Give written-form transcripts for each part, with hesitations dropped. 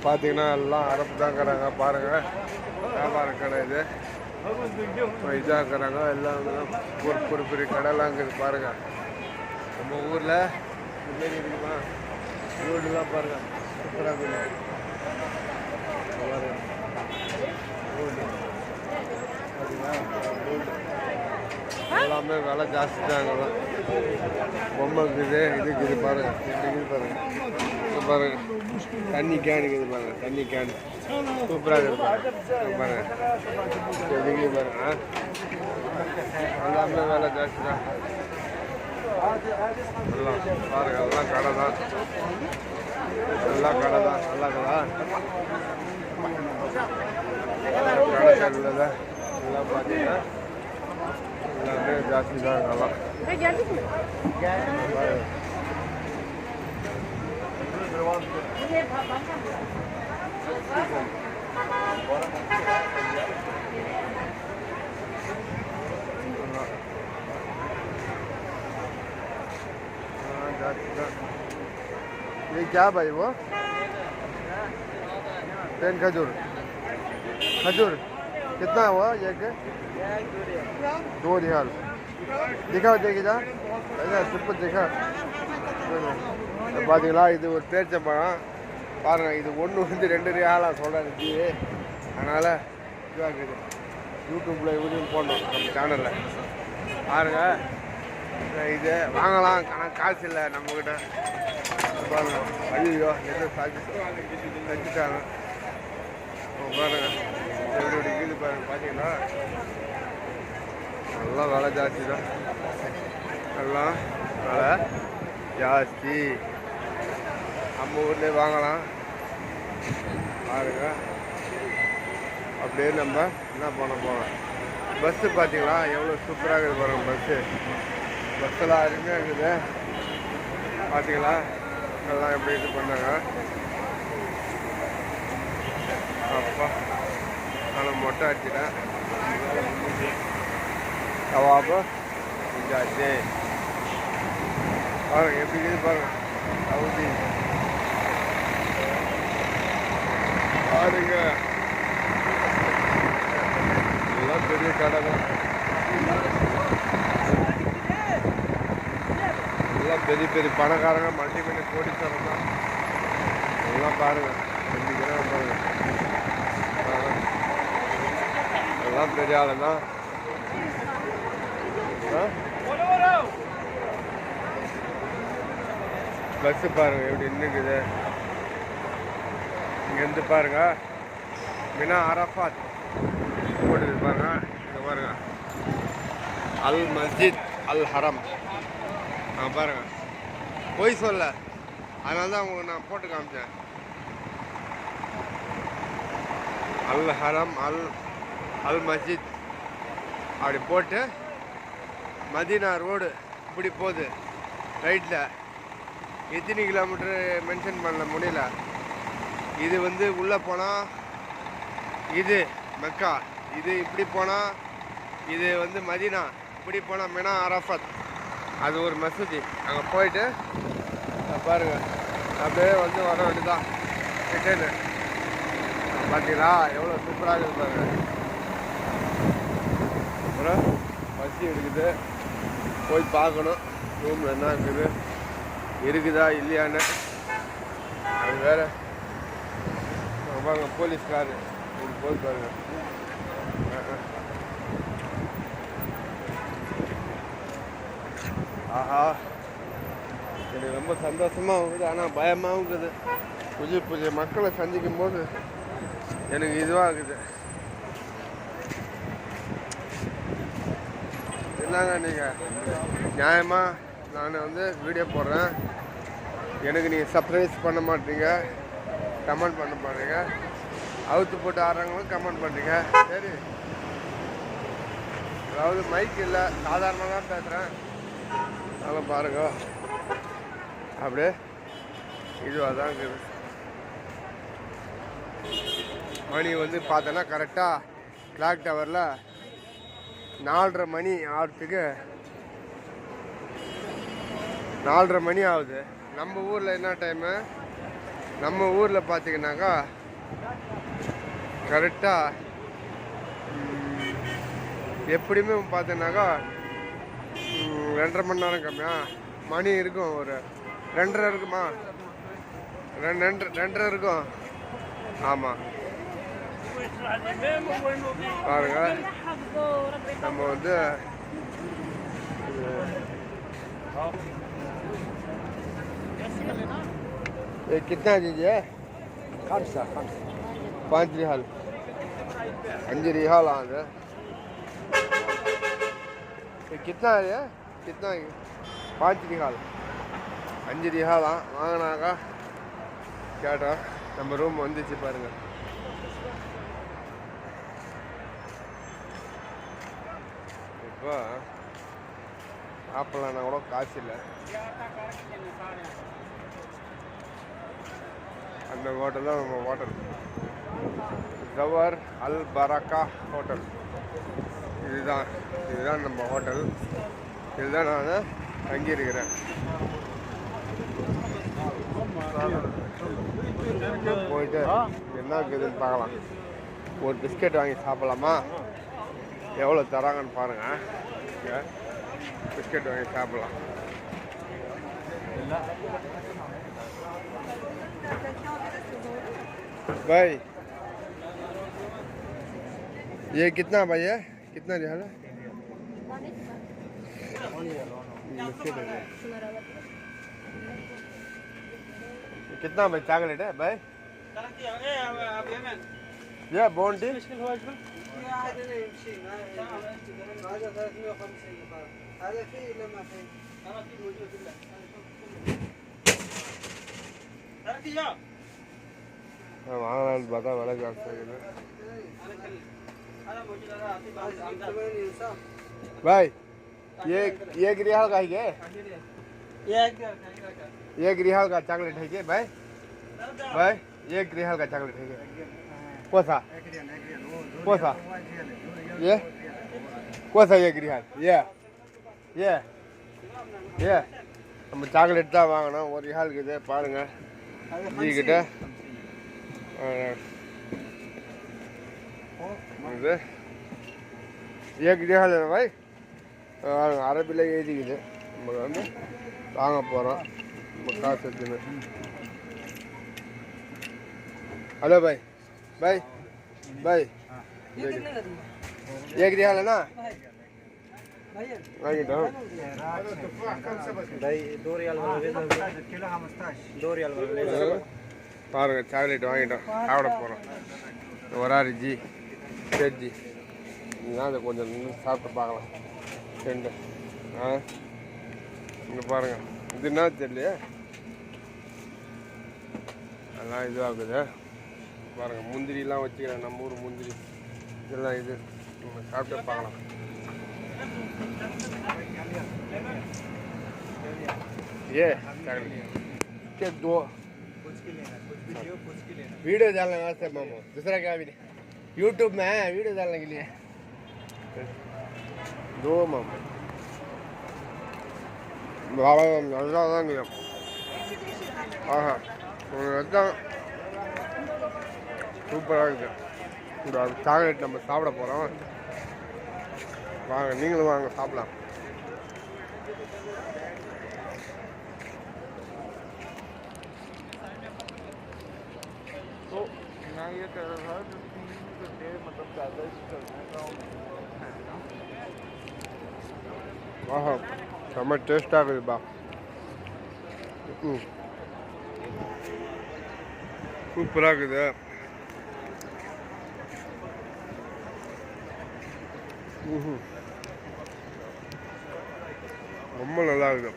பார்த்தீங்கன்னா எல்லாம் அரப்பு தான் இருக்கிறாங்க பாருங்கள். வியாபார கடை இது இதாக இருக்கிறாங்க. எல்லாம் ஒரு பெரிய கடைலாம் இருக்குது பாருங்கள். நம்ம ஊரில் இதுமாரி இருக்குமா ரோடுலாம் பாருங்கள் சூப்பராக இருக்குது. எல்லாமே விலை ஜாஸ்தி தான். அங்கெல்லாம் பொம்மை இருக்குது, இது பாருங்க, இருக்குது பாருங்க. பாருங்க தண்ணி கேன் இருக்குது பாருங்க, தண்ணி கேன் சூப்பராக இருக்குது பாருங்க. இதுக்கு பாருங்க எல்லாமே விலை ஜாஸ்தி தான். எல்லாம் பாருங்க எல்லாம் கடை தான், எல்லாம் கடை தான். நல்லா கடை கடையில் எல்லாம் பார்த்தீங்கன்னா எல்லாமே ஜாஸ்தி தான். நல்லா ये क्या भाई वो 10 खजूर कितना हुआ एक 2 रियाल दिखाओ देखिए सुपर देखा பார்த்தீங்களா. இது ஒரு பேரிச்சம்பழம் பாருங்கள். இது ஒன்று வந்து 2 ரியாலாக சொல்கிறேன். அதனால் இதுவாக இருக்குது. யூடியூப்பில் வீடியோ போடணும் நம்ம சேனலில் பாருங்கள். இது வாங்கலாம், ஆனால் காசு இல்லை நம்மக்கிட்ட பாருங்க. ஐயோ எது தச்சுட்டாங்க பாருங்க. எப்படி இருக்குது பாருங்க. பார்த்தீங்களா எல்லாம் விலை ஜாஸ்தி தான், எல்லாம் விலை ஜாஸ்தி. நம்ம ஊர்லேயே வாங்கலாம் பாருங்க. அப்படியே நம்ம என்ன பண்ண போகிறோம். பஸ்ஸு பார்த்தீங்களா எவ்வளோ சூப்பராக இருக்குது பாருங்க. பஸ்ஸெல்லாம் அருமையாக இருக்குது பார்த்தீங்களா. எல்லாம் எப்படி இது பண்ணாங்க. அப்பா நான் மொட்டை அடிச்சிட்டேன். கவாபு செஞ்சாச்சு பாருங்க. எப்படி இருக்குது பாருங்க. சவுதி பாருங்க. எல்லாம் பெரிய கடை தான். எல்லாம் பெரிய பெரிய பணக்காரங்க, மல்டி மில்லியன் கோடீஸ்வரன் தான். எல்லாம் பாருங்க பாருங்க. எல்லாம் பெரிய ஆளு தான். பஸ்ஸு பாருங்க எப்படி நின்றுக்குது. இங்கேருந்து பாருங்க மினா அரஃபாத் போட்டுது பாருங்க. இங்கே பாருங்க அல் மஸ்ஜித் அல் ஹரம் பாருங்க. பொய் சொல்ல, அதனால தான் உங்களுக்கு நான் போட்டு காமிச்சேன். அல் ஹரம் அல் மஸ்ஜித் அப்படி போட்டு மதீனா ரோடு இப்படி போகுது ரைட்டில். எத்தனை கிலோமீட்ரு மென்ஷன் பண்ண முடியல. இது வந்து உள்ளே போனால் இது மெக்கா, இது இப்படி போனால் இது வந்து மதீனா, இப்படி போனால் மினா அரஃபத். அது ஒரு மசூதி. அங்கே போயிட்டு பாருங்கள் அப்படியே வந்து வர வேண்டியதான் ரிட்டர்னு. பார்த்தீங்களா எவ்வளோ சூப்பராக இருக்குது பாருங்கள். அப்புறம் பசி எடுக்குது, போய் பார்க்கணும் ரூமில் என்ன இருக்குதா இல்லையான்னு. அது வேறு பாருங்க போலீஸ்காரு போய் பாருங்க. ஆஹா எனக்கு ரொம்ப சந்தோஷமாக இருக்குது, ஆனால் பயமாகவும் இருக்குது. புதிய மக்களை சந்திக்கும் போது எனக்கு இதுவாக இருக்குது. என்னங்க நீங்கள் நியாயமாக நான் வந்து வீடியோ போடுறேன், எனக்கு நீங்கள் சர்ப்ரைஸ் பண்ண மாட்டீங்க, கமெண்ட் பண்ண மாட்டீங்க. அவுத்து போட்டு ஆடுறவங்களும் கமெண்ட் பண்ணுறீங்க. சரி, அதாவது மைக் இல்லை, சாதாரணமாக தான் பேசுகிறேன். அதெல்லாம் பாருங்க அப்படியே இதுவாக தான் இருக்குது. மணி வந்து பார்த்தோன்னா கரெக்டாக கிளாக் டவரில் 4:30 மணி ஆகிறதுக்கு 4:30 மணி ஆகுது. நம்ம ஊரில் என்ன டைமு நம்ம ஊரில் பார்த்தீங்கன்னாக்கா கரெக்டாக எப்படியுமே பார்த்தீங்கன்னாக்கா 2.5 மணி நேரம் கம்மியா மணி இருக்கும். ஒரு 2:30 இருக்குமா? 2:30 இருக்கும். ஆமாம் பாருங்க. நம்ம வந்து कितना दीजिए? 5 रियाल 5 रियाल आगे कितना है? कितना 5 रियाल 5 रियाल வாங்கினாக்கா கேட்டோம். நம்ம ரூம் வந்துச்சு பாருங்க. இப்போ சாப்பிட்லான்னா கூட காசு இல்லை. அந்த ஹோட்டல் தான் நம்ம ஹோட்டல், ஜவர் அல் பரக்கா ஹோட்டல். இதுதான் நம்ம ஹோட்டல். இதுதான் நான் தங்கியிருக்கிறேன். போயிட்டு என்ன இருக்குதுன்னு பார்க்கலாம். ஒரு பிஸ்கெட் வாங்கி சாப்பிட்லாமா? எவ்வளோ தராங்கன்னு பாருங்கள். பிஸ்கெட் வாங்கி சாப்பிட்லாம். भाई ये कितना भाई है? कितना रियाल है? कितना भाई चॉकलेट है भाई? ये बोंटी வாங்கலான்னு பார்த்தா விலை ஜாஸ்தி ஆகுது. भाई ये रियाल का है? एक रियाल का चॉकलेट है क्या भाई? भाई एक रियाल का चॉकलेट है क्या? कोसा ये कोसा एक रियाल ये நம்ம சாக்லேட் தான் வாங்கினோம். ஒரு ரியாலுக்கு இது பாருங்க. ஜி கிட்ட இது एक रियाल है भाई. அரபியில் எழுதிக்குது. நம்ம வந்து வாங்க போகிறோம். நம்ம காசு வச்சுன்னு. हेलो भाई भाई भाई एक रियाल है ना? வாங்கிட்டோம். பாருங்க சாக்லேட் வாங்கிட்டோம். சாப்பிட போகிறோம். வராரு ஜி சேட் ஜி. இதுதான் அதை கொஞ்சம் சாப்பிட்டு பார்க்கலாம். ரெண்டு இங்கே பாருங்கள். இது என்ன தெரியலையே. அதெல்லாம் இதுவாகுது பாருங்கள். முந்திரிலாம் வச்சுக்கிறேன். நம்ம ஊர் முந்திரி இதெல்லாம் இது நம்ம சாப்பிட்டு பார்க்கலாம். ये क्या दो वीडियो डालने वास्ते मामू, दूसरा क्या भी नहीं. यूट्यूब में है वीडियो डालने के लिए. दो मामू சூப்பராக இருக்குது. இந்த சாக்லேட் நம்ம சாப்பிட போகிறோம். வாங்க நீங்களும் வாங்க சாப்பிடலாம். तो मैं ये कह रहा था कि 3 घंटे मतलब ज़्यादा चलना वाह समझ टेस्ट आ गई बा. சூப்பராக இருக்குது. ரொம்ப நல்லா இருக்குது.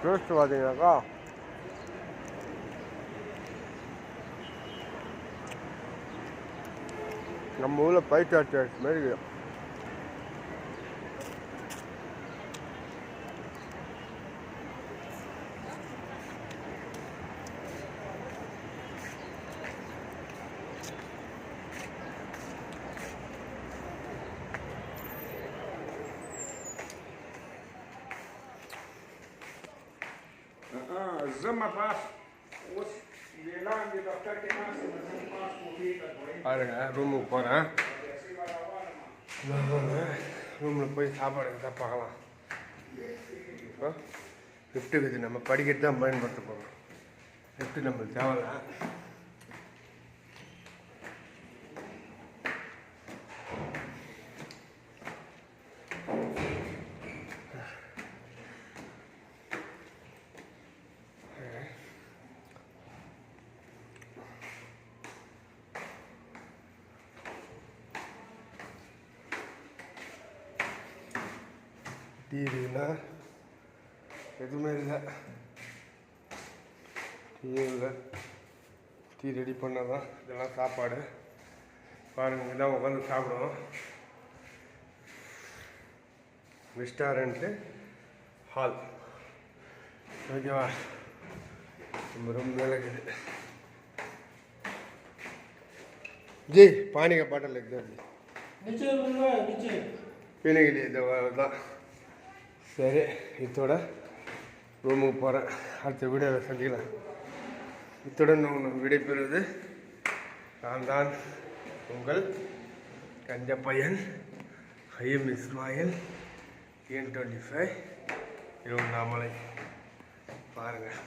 டேஸ்ட் பார்த்தீங்கன்னாக்கா நம்ம ஊரில் பைட்டா டேஸ்ட் மாதிரி இருக்குது. பாருங்க ரூமுக்கு போகிறேன். ரூமில் போய் சாப்பாடு தான் பார்க்கலாம். இப்போ லிஃப்ட்டுக்கு இது நம்ம படிக்கட்டு தான் பயன்படுத்த போகிறோம். லிஃப்ட்டு நம்மளுக்கு தேவையில்ல. டிவினா எதுவுமே இல்லை. டீ இல்லை. டீ ரெடி பண்ணால் தான் இதெல்லாம் சாப்பாடு. பாருங்கள், இதான் உட்காந்து சாப்பிடுவோம். Restaurant hall. ஓகேவா? நம்ம ரொம்ப மேலே இருக்குது. जी पानी का बॉटल एकदम नीचे पीने के लिए दवा தான். சரி, இதோட ரூமுக்கு போகிறேன். அடுத்த வீடியோவில் சந்திக்கலாம். இத்துடன் நான் விடைபெறுவது நான் தான் உங்கள் கஞ்ச பையன் ஐஎம் இஸ்மாயில் N25 திருவண்ணாமலை. பாருங்கள்,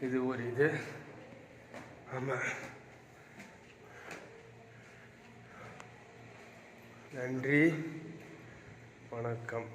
இது ஒரு இது. ஆமாம், நன்றி, வணக்கம்.